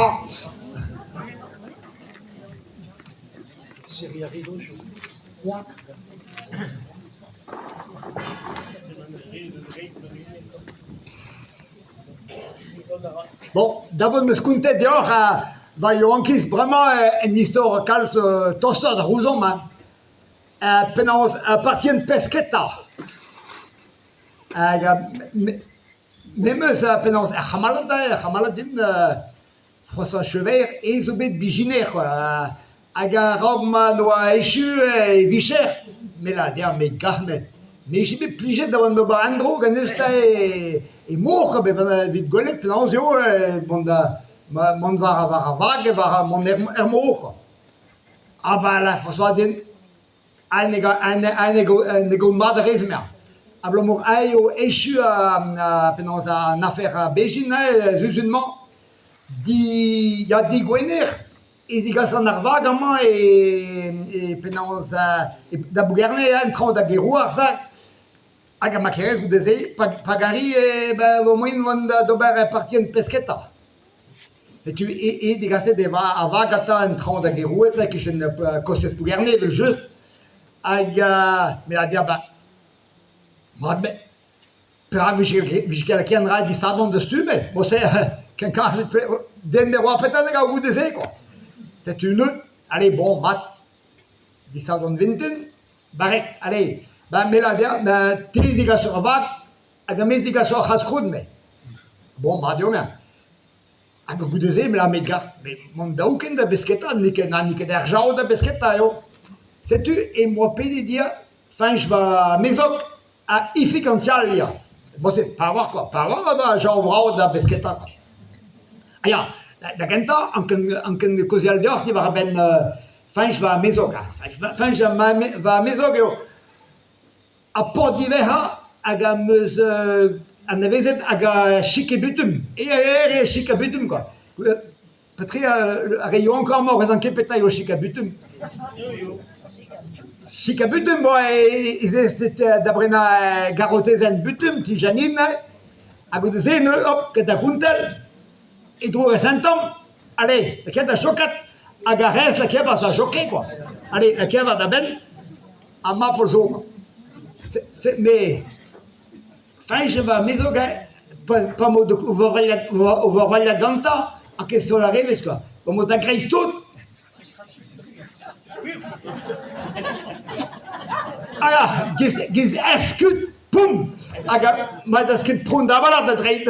Ah. Bon, d'abord, me scontais dehors, va y avoir vraiment une histoire calce tosta de rouzon, penance appartient de pesqueta. Même ça, penance, Hamaladin, François Chever, et Zobet Biginer, quoi. Aga Rogman ou Échu et Vicher, mais là, mais carne. Mais j'ai mis pligé devant nos barandro, ganesta et mort, mais vite gollet, planzio, mon va vague, va mon ermor. Ah bah là, François Din, un ego madresmer. Ablomo ayo échu à une affaire à Beijing, musulman, il y a des guéners. Et il y a un arvagement et penance d'abougarne un train de guérouar ça. Aga makeres vous disiez pagari ben au moins on doit partir une pesqueta. Et tu et des gars de avagata un train de guérouar ça qui je ne cause bougarne veut juste aga mais la dia bah moi mais per jusqu'à qui andra di sadon de stume moi c'est quelqu'un den de roi peut-être que vous disiez quoi. C'est une, allez, bon, mat, 1020, barek, allez, mais là, téléviga sur vague, à méziga sur hascroud, mais bon, Dieu, mais à vous disiez, mais là, mais mon dauken de bisqueta, ni que d'argent de bisqueta, yo. C'est-tu, et moi, pédé dire, fin, je vais à Mézoc, à Ificantialia. Bon, c'est pas voir quoi, pas voir, j'en de bisqueta. Aïe, da ganta anken kozial d'or ti va ben fanch va mezoga fanch va mezoga a port diveha aga meus an avezet aga chikebutum e chikebutum quoi patri a rayon encore mort dans kepeta yo chikebutum chikebutum bo c'était d'abrena garotezen butum ti janine aga de zen hop que da kuntel et trouve 100 ans, allez, la kieva chocat, agarres la kieva ça choqué quoi. Allez, la kieva d'Aben, à ma pour zone. Mais, fin je vais mesoga, pas mot de ouvrir ganta, en question la rêve, quoi. Pas mot d'agréis tout. Alors, giz escut, poum, aga, ma das kit prund d'avala da dreit,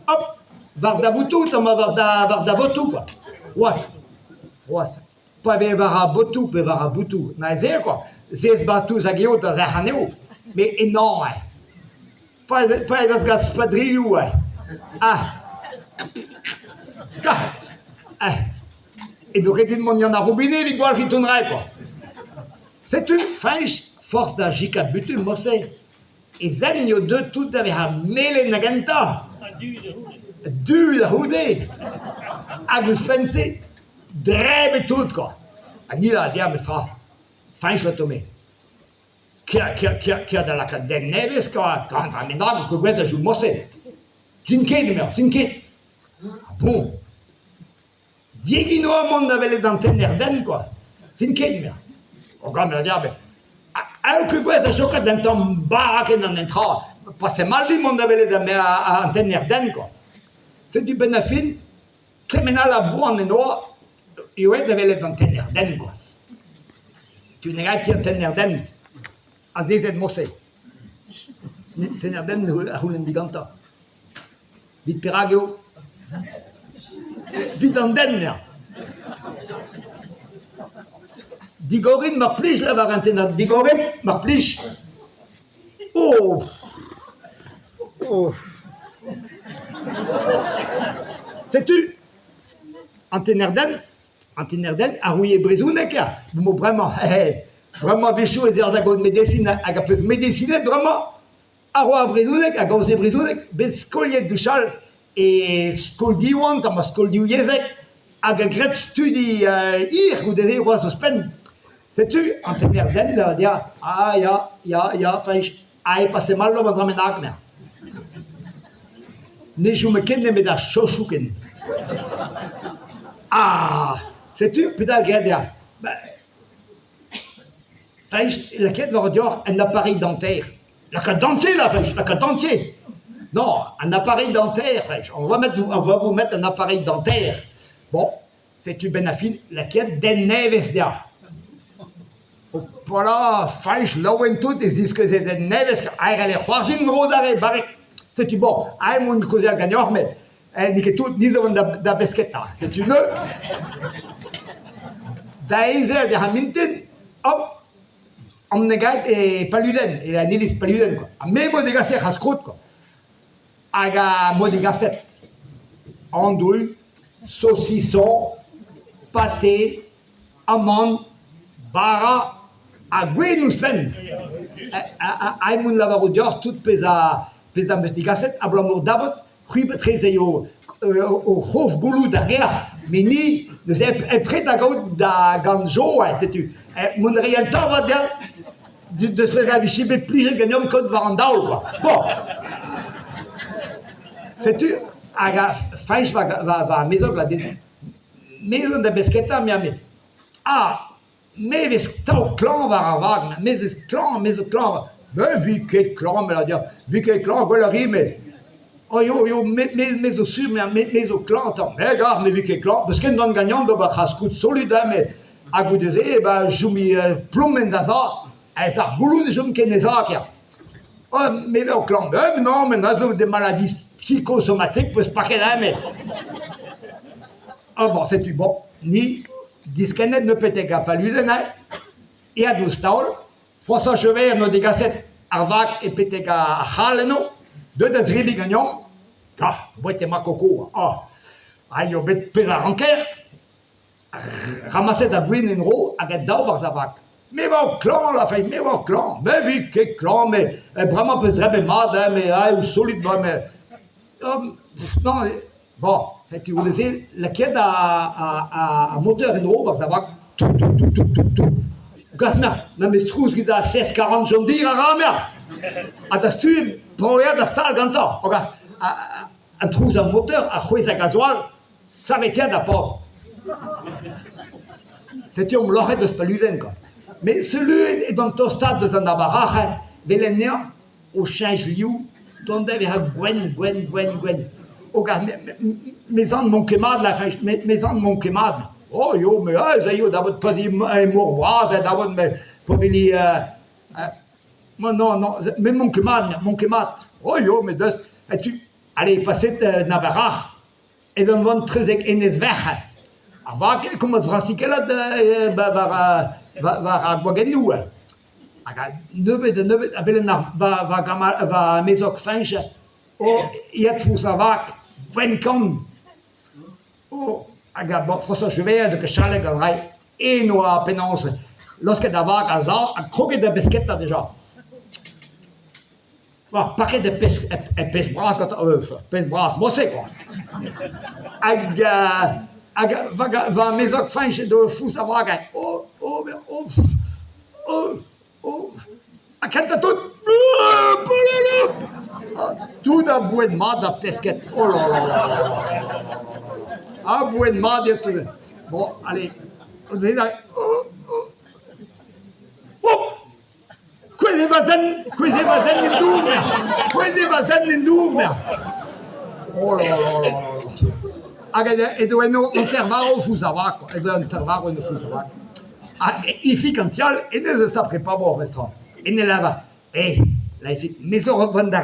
hop. Varda vutu, tama varda votu quoi. Was. Pas vara botu, pe vara butu. Na zé quoi. Zé batu zagio da zahaneo. Mais énorme. Pas das gas padrilou. Et donc il mon y en a robiné l'igual qui tournerait quoi. C'est une fèche force d'agika butu mossé. Et zen yo de tout avait a mêlé naganta. Du la houdé, agus pensé, drèbe tout quoi. Ani la dia me sera, fin je vais tomber. Qui a de la cadenne neves quoi, quand on ménage que vous joue mossé. Zinke de mer, zinke. Bon. Diegino a monde avec les antennes nerden quoi. Zinke de mer. Regarde la dia ben. Alors que vous joue dans ton baraque dans un train, passez mal du monde avec les antennes nerden quoi. C'est du bénéfice, criminel à boire en noir, il y a des antennes nerden quoi. Tu n'as pas d'antenne nerden, à des aides mossées. Antenne nerden à rouler diganta. Vite piragio. Vite antenne. Digorine m'a plige la varantena. Digorine m'a plige. Oh. Sais-tu, Antenerden, a rouillé Brisounek, vraiment, vraiment béchou et zerdago de médecine, à peu médecine, vraiment, à roi Brisounek, à gauze Brisounek, bescolier du chal, et scoldiouan, comme scoldiouiezek, à gret studi, ir, ou des rois suspens. Sais-tu, Antenerden, dia, ya, fèche, passé mal, l'homme dans mes nagmer. Ne je me kenne me da chochuken. Ah, sais-tu, putain, regarde, ben, la quête va dire un appareil dentaire. La quête dentier, là, la quête dentier. Non, un appareil dentaire, on va vous mettre un appareil dentaire. Bon, c'est-tu benafine, la quête den neves dia. Voilà, falsch, lauen tout, et disent que c'est den neves, les choisin rodare, barek. C'est-tu bon, mon cause à gagnant, mais, ni que tout, ni da besqueta. C'est une, daïzer de Hamilton, hop, on négat et paluden, et la nilis paluden, quoi. Même on négat c'est rascroute, quoi. Aga modigasset, andouille, saucisson, pâté, amande, bara, a nous pen. Aïmoun lavaroudior, tout pesa modigasset, a blamour d'abot, ruibe très au hof goulou derrière, mais ni, est prêt à gauche da ganjo, sais-tu. Mon rien temps va dire, de se faire avicher, plus gagnant que de Varandaul, quoi. Bon. Sais-tu, Faish va maison la maison de Besqueta, mais mais tau clan va ravagna, mais clan, mais vu quel clan, mais la dire, vu quel clan, voilà mais oh yo, mais au sud, mais au clan, mais regarde, mais vu quel clan, parce que non gagnant de Bachascout solidaire, mais à goût des ben, je mis plumen d'azar, et ça goulou de jum kenezak, oh, mais au clan, non, mais dans des maladies psychosomatiques, pues pas qu'elle mais. Ah bon, c'est-tu bon, ni discanet ne peut être pas lui de naï, et à 12 taul, faut s'achever nos dégassettes, arvac et pétega haleno, deux des ribi gagnants, boîte ma coco, aïe, au bête pesa ranker, ramasser da guine en ro, à get d'au barzavac. Mais au clan, la fille, mais au clan, mais vu que clan, mais vraiment peut très mal, mais aïe, solide, mais. Non, bon, tu vous disais, la quête à moteur en haut, ça va tout. Gasna, mais je trouve qu'ils ont 16-40 John Deere à Ramia. À ta stube, pour y aller à Stal Gantor. Regarde, un trou à moteur, à Juez à gasoil, ça va être d'abord. C'est un l'aurait de Spaluden, quoi. Mais celui est dans ton stade de Zandabarach, Vélénia, au change-liu, donde avait Gwen. Oh, gars, mes ans de mon quémade, la fin, mes ans de mon quémade. Oh, yo, mais, yo, d'abord, pas dit, morboise, d'abord, mais, pour venir, non, mais mon quémade. Oh, yo, mais, allez, passez, Navarra, et dans le très énesvech. Avant, comme on se rassique là, va Guagenou. Nöbe, va mesok finge, yet fusavak, Wencon. François Chevet, de Chalet, Galray, et nous à Pénance. Lorsque d'avak, hasard, a croqué de besquetta déjà. Bon, paquet de pes-bras, moi c'est quoi. Va mesok finge de fusavak, a canta tout. Tout a boué de mal à pesquette. Oh là là. A boué de mal et tout. Bon, allez. On dit là. Quasi vazen in dormir. Oh là là. Et doit nous intervaro fusava quoi. Et doit intervaro ne fusava. Il fit quand et ne s'appelle pas bon au restaurant. Et ne lava. Là, il fait, mais on va vender,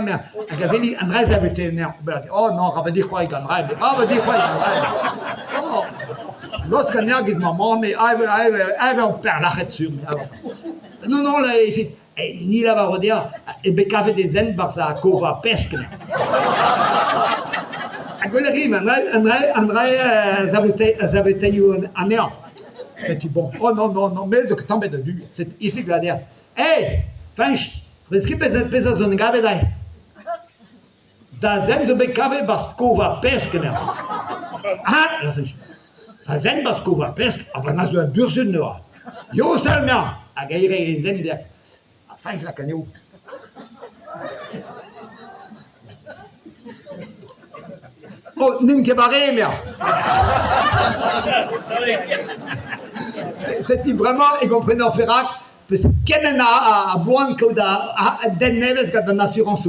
mais il André la vétérinaire. Oh non, on va dire quoi il gagnera. On va dire quoi il gagnera. Oh, lorsqu'on y a dit maman, mais on perd l'arrêt dessus. Non, là, il fait, ni la va redire, et bien qu'avait des zen, parce que ça cova pesque. À Golerie, André, ça avait été un néant. C'est bon. Oh non, mais de tomber de du. Il fait que la dire, Fench, parce que pesa zone gabe dai. Da zen de bekave baskova pesque. La Fench. Da zen baskova pesque, aber nas de bursun no. Yo salmia, a gaire zen de. Fench la canyo. Oh, ninke barré, mais... C'était vraiment, et comprenez en Ferrac, parce que a boan que da den neves que da assurance.